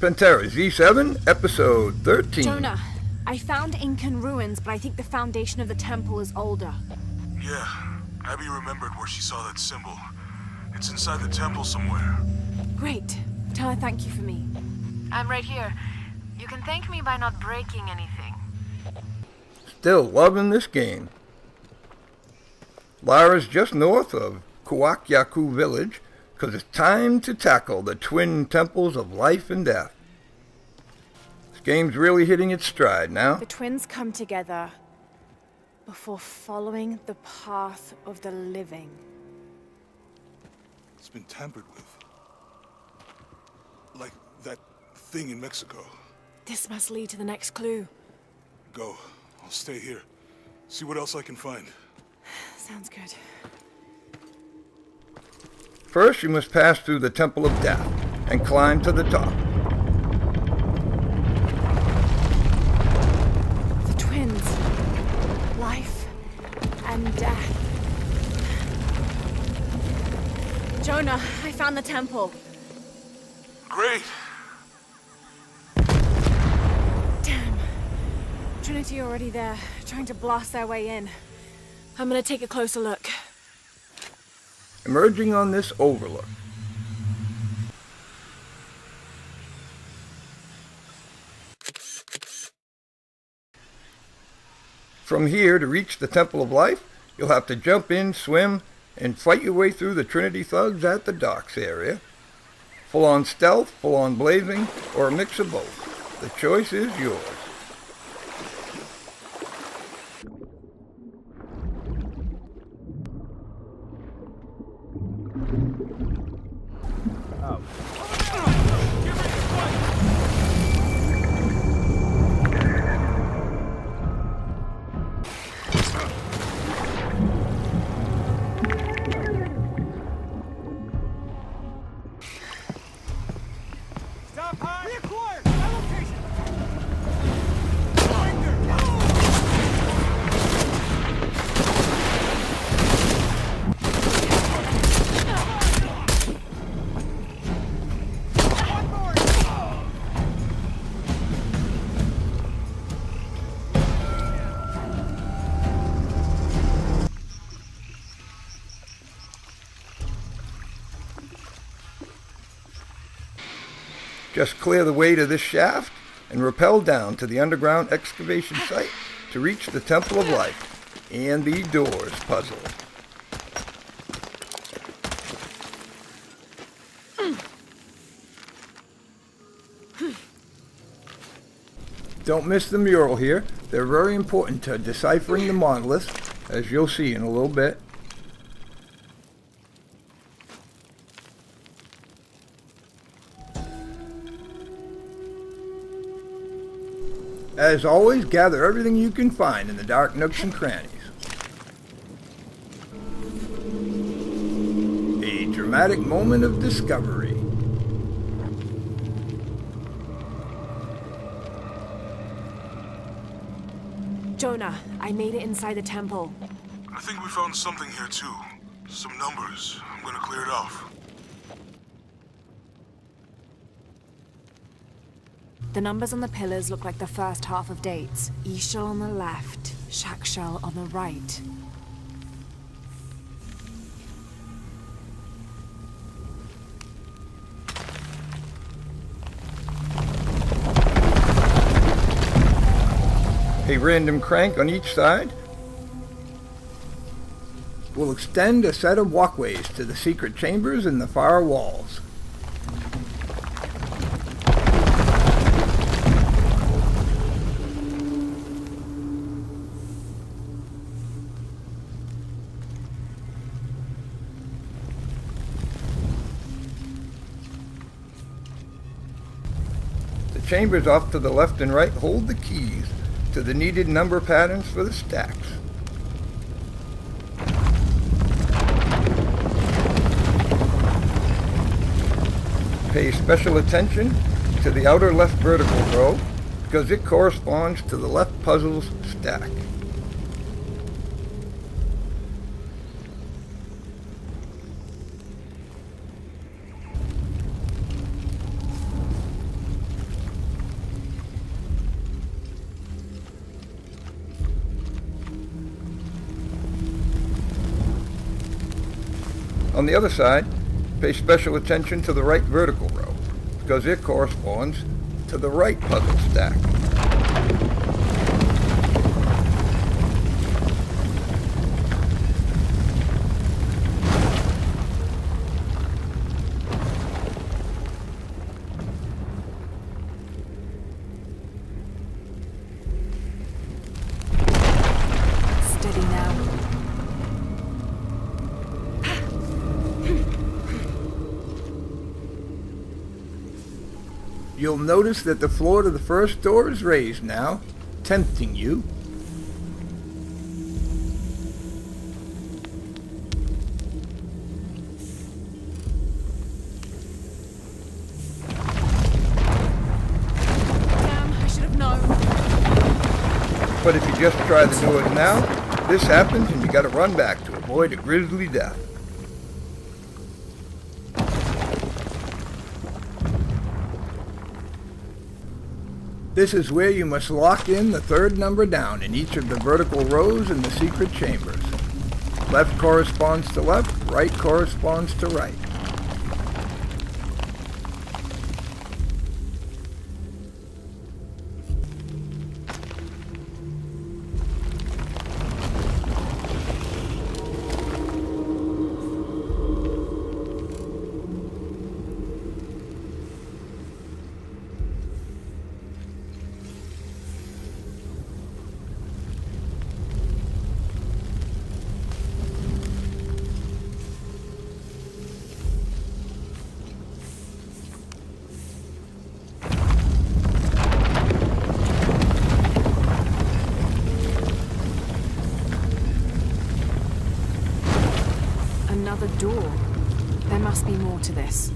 Pantera Z7, Episode 13. Jonah, I found Incan ruins, but I think the foundation of the temple is older. Yeah, Abby remembered where she saw that symbol. It's inside the temple somewhere. Great. Tell her thank you for me. I'm right here. You can thank me by not breaking anything. Still loving this game. Lara's just north of Kuwakyaku village, because it's time to tackle the twin temples of life and death. This game's really hitting its stride now. The twins come together before following the path of the living. It's been tampered with. Like that thing in Mexico. This must lead to the next clue. Go. I'll stay here. See what else I can find. Sounds good. First, you must pass through the Temple of Death and climb to the top. The twins. Life and death. Jonah, I found the temple. Great! Damn. Trinity already there, trying to blast their way in. I'm gonna take a closer look. Emerging on this overlook. From here, to reach the Temple of Life, you'll have to jump in, swim, and fight your way through the Trinity thugs at the docks area. Full-on stealth, full-on blazing, or a mix of both. The choice is yours. Just clear the way to this shaft and rappel down to the underground excavation site to reach the Temple of Life and the Doors puzzle. Don't miss the mural here. They're very important to deciphering the monoliths, as you'll see in a little bit. As always, gather everything you can find in the dark nooks and crannies. A dramatic moment of discovery. Jonah, I made it inside the temple. I think we found something here too. Some numbers. I'm gonna clear it off. The numbers on the pillars look like the first half of dates. Meixsell on the left, Meixsell on the right. A random crank on each side will extend a set of walkways to the secret chambers in the far walls. The chambers off to the left and right hold the keys to the needed number patterns for the stacks. Pay special attention to the outer left vertical row because it corresponds to the left puzzle's stack. On the other side, pay special attention to the right vertical row, because it corresponds to the right puzzle stack. Steady now. You'll notice that the floor to the first door is raised now, tempting you. Damn, I should have known. But if you just try the doors now, this happens and you gotta run back to avoid a grisly death. This is where you must lock in the third number down in each of the vertical rows in the secret chambers. Left corresponds to left, right corresponds to right. Another door. There must be more to this.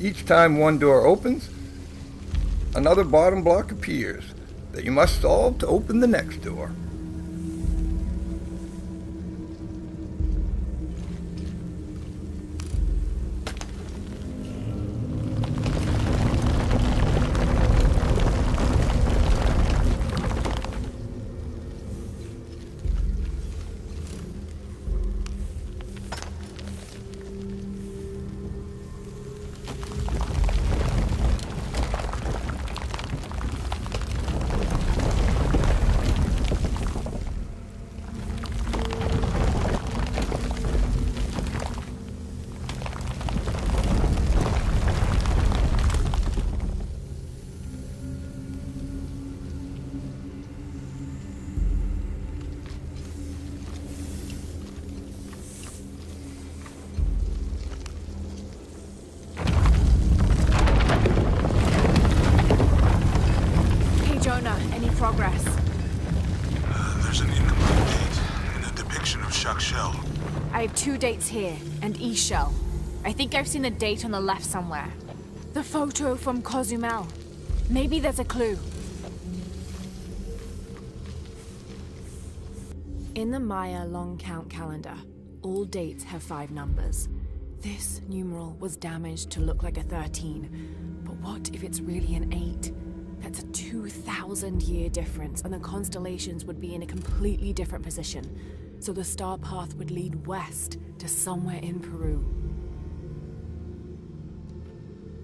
Each time one door opens, another bottom block appears that you must solve to open the next door. Any progress? There's an incomplete date and a depiction of Meixsell. I have 2 dates here, and Meixsell. I think I've seen the date on the left somewhere. The photo from Cozumel. Maybe there's a clue. In the Maya long count calendar, all dates have 5 numbers. This numeral was damaged to look like a 13. But what if it's really an 8? That's a 2,000-year difference, and the constellations would be in a completely different position. So the star path would lead west to somewhere in Peru.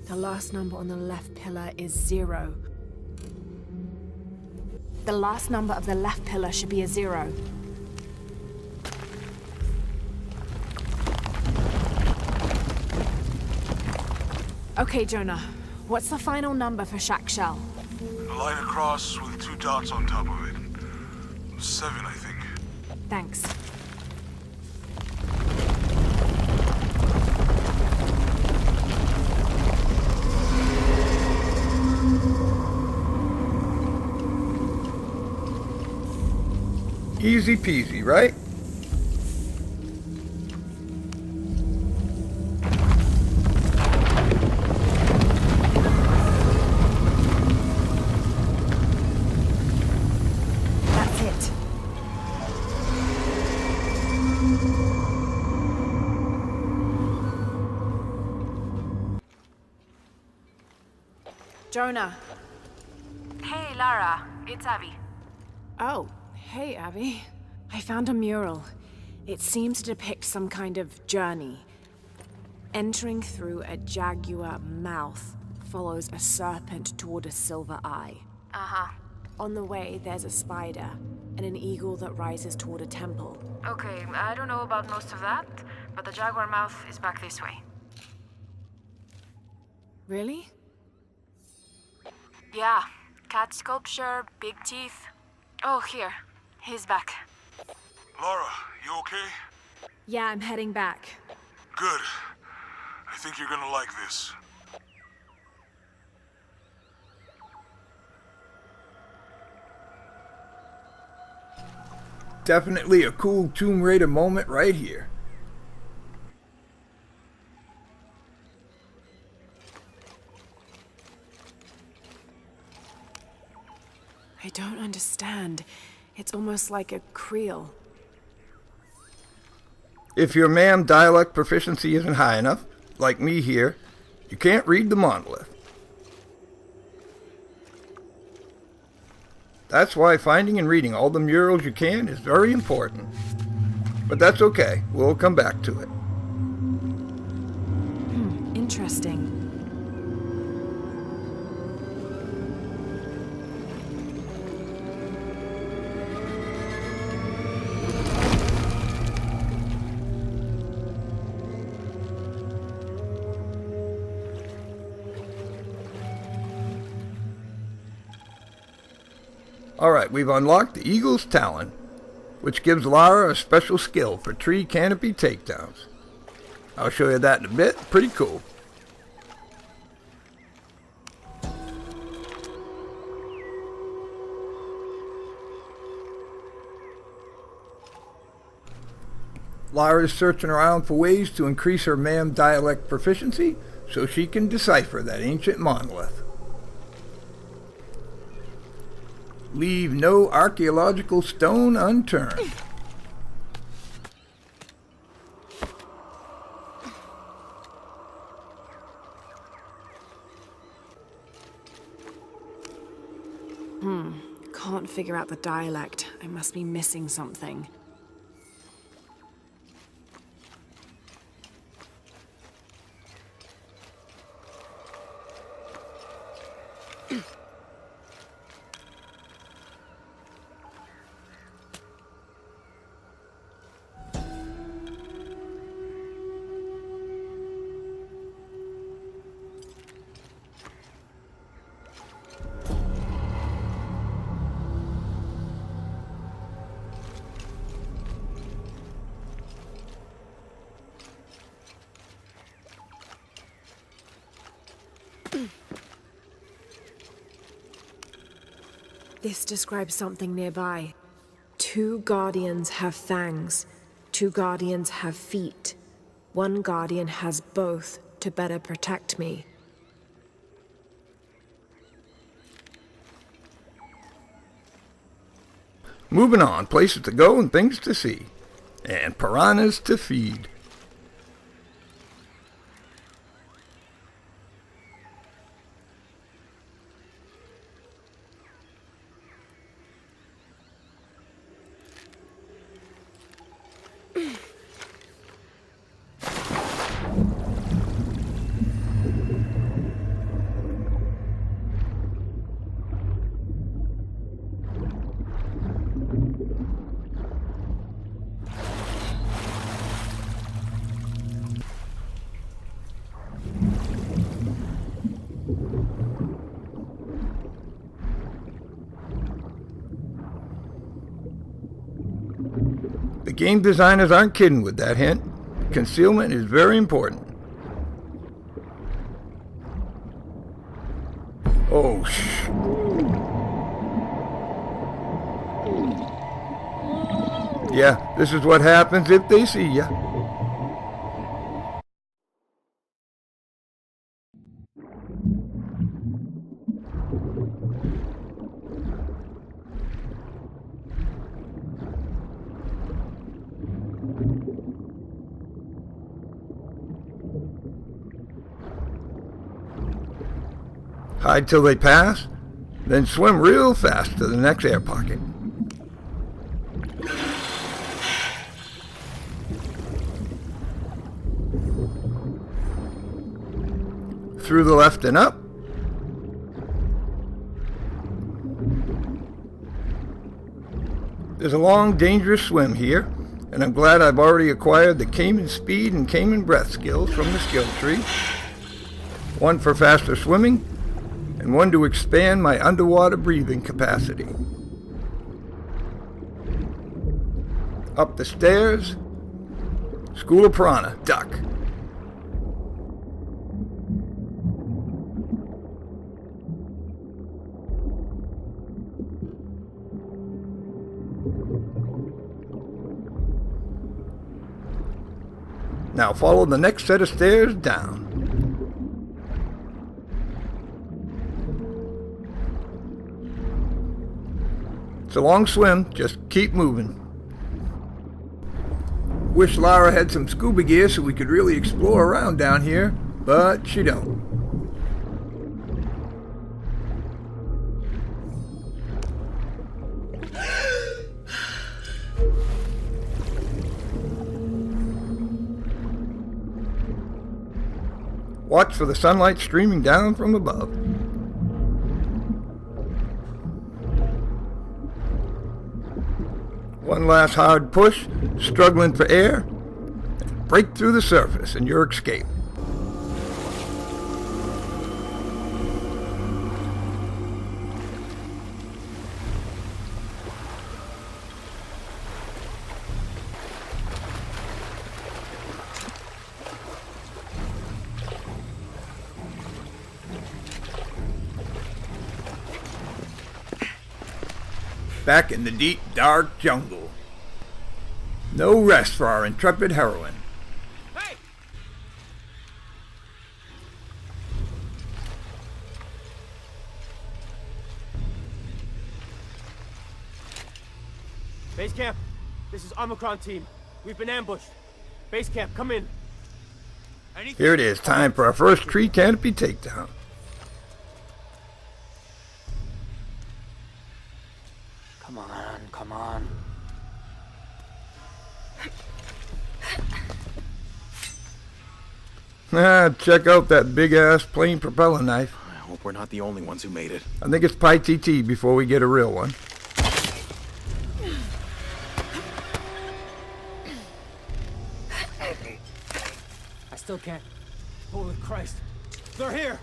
The last number on the left pillar is 0. The last number of the left pillar should be a 0. Okay, Jonah. What's the final number for Meixsell? A line across with 2 dots on top of it. 7, I think. Thanks. Easy peasy, right? That's it. Jonah. Hey, Lara. It's Abby. Oh, hey, Abby. I found a mural. It seems to depict some kind of journey. Entering through a jaguar mouth follows a serpent toward a silver eye. Uh-huh. On the way, there's a spider and an eagle that rises toward a temple. Okay, I don't know about most of that, but the jaguar mouth is back this way. Really? Yeah. Cat sculpture, big teeth. Oh, here. He's back. Lara, you okay? Yeah, I'm heading back. Good. I think you're gonna like this. Definitely a cool Tomb Raider moment right here. I don't understand. It's almost like a Creole. If your ma'am dialect proficiency isn't high enough, like me here, you can't read the monolith. That's why finding and reading all the murals you can is very important. But that's okay, we'll come back to it. Interesting. Alright, we've unlocked the Eagle's Talon, which gives Lara a special skill for tree canopy takedowns. I'll show you that in a bit. Pretty cool. Lara's searching around for ways to increase her ma'am dialect proficiency so she can decipher that ancient monolith. Leave no archaeological stone unturned. Can't figure out the dialect. I must be missing something. This describes something nearby. 2 guardians have fangs. 2 guardians have feet. 1 guardian has both to better protect me. Moving on, places to go and things to see. And piranhas to feed. The game designers aren't kidding with that hint. Concealment is very important. Oh, shh. Yeah, this is what happens if they see ya. Hide till they pass? Then swim real fast to the next air pocket. Through the left and up. There's a long, dangerous swim here, and I'm glad I've already acquired the Cayman speed and Cayman breath skills from the skill tree. One for faster swimming, and one to expand my underwater breathing capacity. Up the stairs, School of Piranha, duck. Now follow the next set of stairs down. It's a long swim, just keep moving. Wish Lara had some scuba gear so we could really explore around down here, but she don't. Watch for the sunlight streaming down from above. One last hard push, struggling for air, and break through the surface and your escape. Back in the deep, dark jungle. No rest for our intrepid heroine. Hey! Base camp, this is Omicron team. We've been ambushed. Base camp, come in. Here it is, time for our first tree canopy takedown. Come on. Check out that big-ass plain propeller knife. I hope we're not the only ones who made it. I think it's Pi TT before we get a real one. I still can't. Holy Christ. They're here!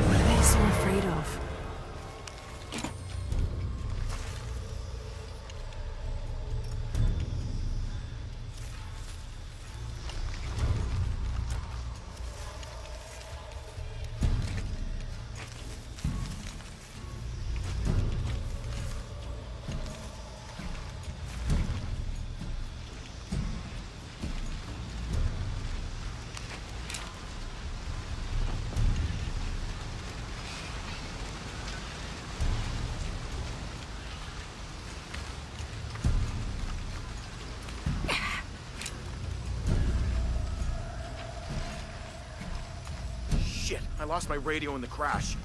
What are they so afraid of? Shit, I lost my radio in the crash.